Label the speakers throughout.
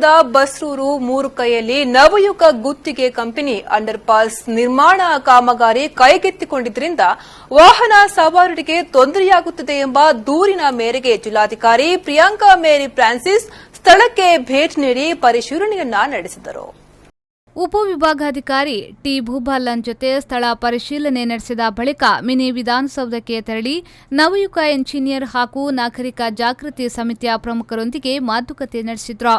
Speaker 1: ತಾಲೂಕಿನ ಬಸ್ರೂರು ಮೂರುಕೈಯಲ್ಲಿ ನವಯುಗ ಗುತ್ತಿಗೆ company under pass ನಿರ್ಮಾಣ ಕಾಮಗಾರಿ ಕೈಗೆತ್ತಿಕೊಂಡಿದ್ದರಿಂದ ವಾಹನ ಸವಾರರಿಗೆ ತೊಂದರೆಯಾಗುತ್ತಿದೆ ಎಂಬ ದೂರಿನ ಮೇರೆಗೆ ಜಿಲ್ಲಾಧಿಕಾರಿ ಪ್ರಿಯಾಂಕಾ ಮೇರಿ ಫ್ರಾನ್ಸಿಸ್ ಸ್ಥಳಕ್ಕೆ ಭೇಟಿ ನೀಡಿ ಪರಿಶೀಲನೆಯನ್ನ ನಡೆಸಿದರು.
Speaker 2: ಉಪವಿಭಾಗಾಧಿಕಾರಿ ಟಿ ಭೂಪಾಲನ್ ಜೊತೆ ಸ್ಥಳ ಪರಿಶೀಲನೆ ನಡೆಸಿದ ಬಳಿಕ ಮಿನಿ ವಿಧಾನಸೌಧಕ್ಕೆ ತೆರಳಿ ನವಯುಗ ಎಂಜಿನಿಯರ್ ಹಾಗೂ ನಾಗರಿಕ ಜಾಗೃತಿ ಸಮಿತಿಯ ಪ್ರಮುಖರೊಂದಿಗೆ ಮಾತುಕತೆ ನಡೆಸಿದ್ರು.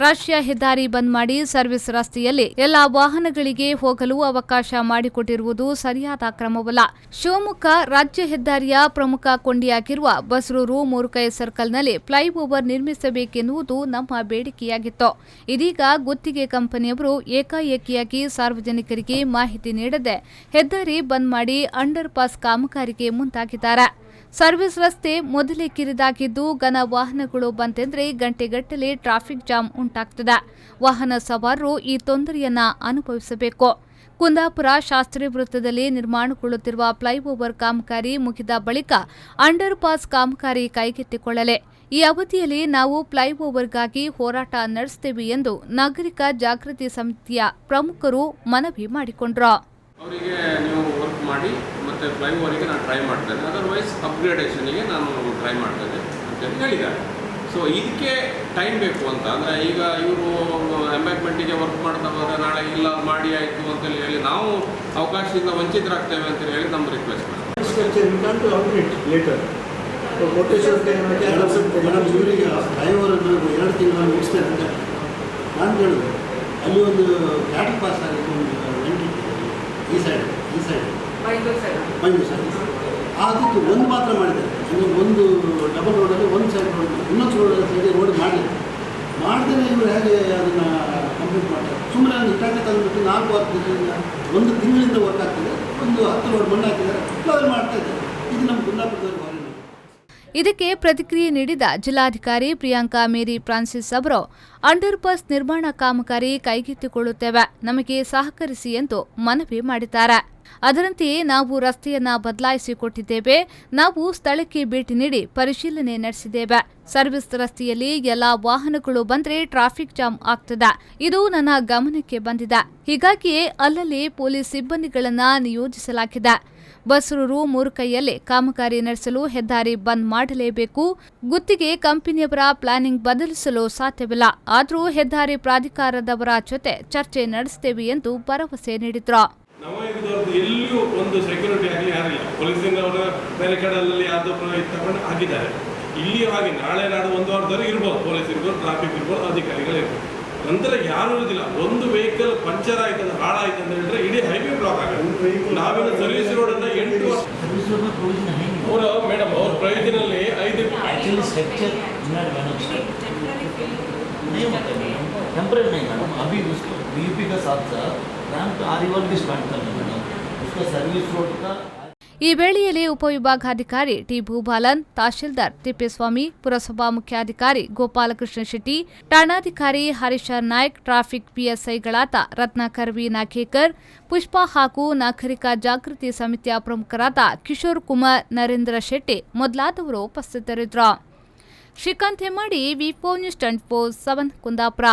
Speaker 2: ರಾಷ್ಟ್ರೀಯ ಹೆದ್ದಾರಿ ಬಂದ್ ಮಾಡಿ ಸರ್ವಿಸ್ ರಸ್ತೆಯಲ್ಲಿ ಎಲ್ಲಾ ವಾಹನಗಳಿಗೆ ಹೋಗಲು ಅವಕಾಶ ಮಾಡಿಕೊಟ್ಟಿರುವುದು ಸರಿಯಾದ ಕ್ರಮವಲ್ಲ. ಶಿವಮೊಗ್ಗ ರಾಜ್ಯ ಹೆದ್ದಾರಿಯ ಪ್ರಮುಖ ಕೊಂಡಿಯಾಗಿರುವ ಬಸ್ರೂರು ಮೂರುಕೈ ಸರ್ಕಲ್ನಲ್ಲಿ ಫ್ಲೈಓವರ್ ನಿರ್ಮಿಸಬೇಕೆನ್ನುವುದು ನಮ್ಮ ಬೇಡಿಕೆಯಾಗಿತ್ತು. ಇದೀಗ ಗುತ್ತಿಗೆ ಕಂಪನಿಯವರು ಏಕಾಏಕಿಯಾಗಿ ಸಾರ್ವಜನಿಕರಿಗೆ ಮಾಹಿತಿ ನೀಡದೆ ಹೆದ್ದಾರಿ ಬಂದ್ ಮಾಡಿ ಅಂಡರ್ ಪಾಸ್ ಕಾಮಗಾರಿಗೆ ಮುಂದಾಗಿದ್ದಾರೆ. ಸರ್ವಿಸ್ ರಸ್ತೆ ಮೊದಲೇ ಕಿರಿದಾಗಿದ್ದು ಘನ ವಾಹನಗಳು ಬಂತೆಂದರೆ ಗಂಟೆಗಟ್ಟಲೆ ಟ್ರಾಫಿಕ್ ಜಾಮ್ ಉಂಟಾಗ್ತದೆ. ವಾಹನ ಸವಾರರು ಈ ತೊಂದರೆಯನ್ನ ಅನುಭವಿಸಬೇಕು. ಕುಂದಾಪುರ ಶಾಸ್ತ್ರಿ ವೃತ್ತದಲ್ಲಿ ನಿರ್ಮಾಣಗೊಳ್ಳುತ್ತಿರುವ ಫ್ಲೈಓವರ್ ಕಾಮಗಾರಿ ಮುಗಿದ ಬಳಿಕ ಅಂಡರ್ ಪಾಸ್ ಕಾಮಗಾರಿ ಕೈಗೆತ್ತಿಕೊಳ್ಳಲೆ. ಈ ಅವಧಿಯಲ್ಲಿ ನಾವು ಫ್ಲೈಓವರ್ಗಾಗಿ ಹೋರಾಟ ನಡೆಸುತ್ತೇವೆ ಎಂದು ನಾಗರಿಕ ಜಾಗೃತಿ ಸಮಿತಿಯ ಪ್ರಮುಖರು ಮನವಿ ಮಾಡಿಕೊಂಡರು.
Speaker 3: ಅವರಿಗೆ ನೀವು ವರ್ಕ್ ಮಾಡಿ ಮತ್ತು ಫ್ಲೈಓವರಿಗೆ ನಾನು ಟ್ರೈ ಮಾಡ್ತೇನೆ, ಅದರ್ವೈಸ್ ಅಪ್ಗ್ರೇಡೇಷನಿಗೆ ನಾನು ಟ್ರೈ ಮಾಡ್ತೇನೆ ಅಂತೇಳಿ ಹೇಳಿದ್ದಾರೆ. ಸೊ ಇದಕ್ಕೆ ಟೈಮ್ ಬೇಕು ಅಂತ ಅಂದರೆ ಈಗ ಇವರು ಎಂಬ್ಯಾಕ್ಮೆಂಟಿಗೆ ವರ್ಕ್ ಮಾಡ್ತಾ ಹೋದರೆ ನಾಳೆ ಇಲ್ಲ ಮಾಡಿ ಆಯಿತು ಅಂತೇಳಿ ಹೇಳಿ ನಾವು ಅವಕಾಶದಿಂದ ವಂಚಿತರಾಗ್ತೇವೆ ಅಂತೇಳಿ ಹೇಳಿ ನಮ್ಮ ರಿಕ್ವೆಸ್ಟ್
Speaker 4: ಅಲ್ಲಿ ಒಂದು ಕ್ಯಾಟಲ್ ಪಾಸ್ ಆಗಿದೆ ಈ ಸೈಡ್ ಮೈಸೂರು ಸೈಡ್ ಅದಕ್ಕೆ ಒಂದು ಮಾತ್ರ ಮಾಡಿದ್ದಾರೆ. ಅಂದರೆ ಒಂದು ಡಬಲ್ ರೋಡಲ್ಲಿ ಒಂದು ಸೈಡ್ ರೋಡ್ ಇನ್ನೊಂದು ಸೈಡ್ ರೋಡ್ ಮಾಡಿದ್ರೆ ಇವರು ಹೇಗೆ ಅದನ್ನು ಕಂಪ್ಲೀಟ್ ಮಾಡ್ತಾರೆ? ಸುಮ್ಮನೆ ಒಂದು ಇಟ್ಟಾಗ ತಂದುಬಿಟ್ಟು 4-6 ದಿನದಿಂದ ಒಂದು ತಿಂಗಳಿಂದ ವರ್ಕ್ ಆಗ್ತದೆ, ಒಂದು 10 ರೋಡ್ ಮಣ್ಣು ಹಾಕಿದ್ದಾರೆ, ಫ್ಲವರ್ ಮಾಡ್ತಾ ಇದ್ದಾರೆ. ಇದು ನಮ್ಮ ಕುಂದಾಪುರದವ್ರಿಗೆ ಹೊರಗೆ.
Speaker 2: ಇದಕ್ಕೆ ಪ್ರತಿಕ್ರಿಯೆ ನೀಡಿದ ಜಿಲ್ಲಾಧಿಕಾರಿ ಪ್ರಿಯಾಂಕಾ ಮೇರಿ ಫ್ರಾನ್ಸಿಸ್ ಅವರು ಅಂಡರ್ ಪಾಸ್ ನಿರ್ಮಾಣ ಕಾಮಗಾರಿ ಕೈಗೆತ್ತಿಕೊಳ್ಳುತ್ತೇವೆ, ನಮಗೆ ಸಹಕರಿಸಿ ಎಂದು ಮನವಿ ಮಾಡಿದ್ದಾರೆ. ಅದರಂತೆಯೇ ನಾವು ರಸ್ತೆಯನ್ನ ಬದಲಾಯಿಸಿಕೊಟ್ಟಿದ್ದೇವೆ. ನಾವು ಸ್ಥಳಕ್ಕೆ ಭೇಟಿ ನೀಡಿ ಪರಿಶೀಲನೆ ನಡೆಸಿದ್ದೇವೆ. ಸರ್ವಿಸ್ ರಸ್ತೆಯಲ್ಲಿ ಎಲ್ಲಾ ವಾಹನಗಳು ಬಂದ್ರೆ ಟ್ರಾಫಿಕ್ ಜಾಮ್ ಆಗ್ತದೆ. ಇದು ನನ್ನ ಗಮನಕ್ಕೆ ಬಂದಿದೆ. ಹೀಗಾಗಿಯೇ ಅಲ್ಲಲ್ಲಿ ಪೊಲೀಸ್ ಸಿಬ್ಬಂದಿಗಳನ್ನ ನಿಯೋಜಿಸಲಾಗಿದೆ. ಬಸ್ರೂರು ಮೂರುಕೈಯಲ್ಲಿ ಕಾಮಗಾರಿ ನಡೆಸಲು ಹೆದ್ದಾರಿ ಬಂದ್ ಮಾಡಲೇಬೇಕು. ಗುತ್ತಿಗೆ ಕಂಪನಿಯವರ ಪ್ಲಾನಿಂಗ್ ಬದಲಿಸಲು ಸಾಧ್ಯವಿಲ್ಲ. ಆದರೂ ಹೆದ್ದಾರಿ ಪ್ರಾಧಿಕಾರದವರ ಜೊತೆ ಚರ್ಚೆ ನಡೆಸುತ್ತೇವೆ ಎಂದು ಭರವಸೆ ನೀಡಿದ್ರು.
Speaker 5: ನವಯುಗದವ್ರದ್ದು ಎಲ್ಲಿಯೂ ಒಂದು ಸೆಕ್ಯೂರಿಟಿ ಆಗಲಿ ಯಾರಿಲ್ಲ. ಪೊಲೀಸಿನವರ ಬ್ಯಾರಿಕೇಡಲ್ಲಿ ಯಾವ್ದೋ ತಗೊಂಡು ಹಾಕಿದ್ದಾರೆ. ಇಲ್ಲಿಯೂ ಹಾಗೆ ನಾಳೆ ನಾಡು ಒಂದು ವಾರದವರೆಗೆ ಇರ್ಬೋದು, ಪೊಲೀಸ್ ಇರ್ಬೋದು, ಟ್ರಾಫಿಕ್ ಇರ್ಬೋದು, ಅಧಿಕಾರಿಗಳು ಇರ್ಬೋದು. ನಂತರ ಯಾರು ಇರೋದಿಲ್ಲ. ಒಂದು ವೆಹಿಕಲ್ ಪಂಚರ್ ಆಯ್ತದ ಹಾಳಾಯ್ತು ಅಂತ ಹೇಳಿದ್ರೆ ಇಡೀ ಹೈವೇ ಬ್ಲಾಕ್ ಆಗುತ್ತೆ. ನಾವಿನ ಸರ್ವಿಸ್ ರೋಡ್ ಅನ್ನ 8 ವರ್ಷ ಮೇಡಮ್ ಅವ್ರ ಪ್ರಯೋಜನಲ್ಲಿ 5
Speaker 6: टेम्परेरी नहीं मैडम, अभी उसको बीपी का साथ साथ रैम तो आरिवल भी स्टार्ट करना मैडम, उसका सर्विस रोड का.
Speaker 2: ಈ ವೇಳೆಯಲ್ಲಿ ಉಪವಿಭಾಗಾಧಿಕಾರಿ ಟಿ ಭೂಪಾಲನ್, ತಹಶೀಲ್ದಾರ್ ತಿಪ್ಪೇಸ್ವಾಮಿ, ಪುರಸಭಾ ಮುಖ್ಯಾಧಿಕಾರಿ ಗೋಪಾಲಕೃಷ್ಣ ಶೆಟ್ಟಿ, ಠಾಣಾಧಿಕಾರಿ ಹರೀಶರ್ ನಾಯ್ಕ್, ಟ್ರಾಫಿಕ್ ಪಿಎಸ್ಐಗಳಾದ ರತ್ನಾಕರ್ ವಿ ನಾಗೇಕರ್, ಪುಷ್ಪಾ ಹಾಗೂ ನಾಗರಿಕ ಜಾಗೃತಿ ಸಮಿತಿಯ ಪ್ರಮುಖರಾದ ಕಿಶೋರ್ ಕುಮಾರ್, ನರೇಂದ್ರ ಶೆಟ್ಟಿ ಮೊದಲಾದವರು ಉಪಸ್ಥಿತರಿದ್ದರು. ಶ್ರೀಕಾಂತ್ ಹೆಮ್ಮಾಡಿ, ವಿ4 ನ್ಯೂಸ್ 24/7 ಕುಂದಾಪುರ.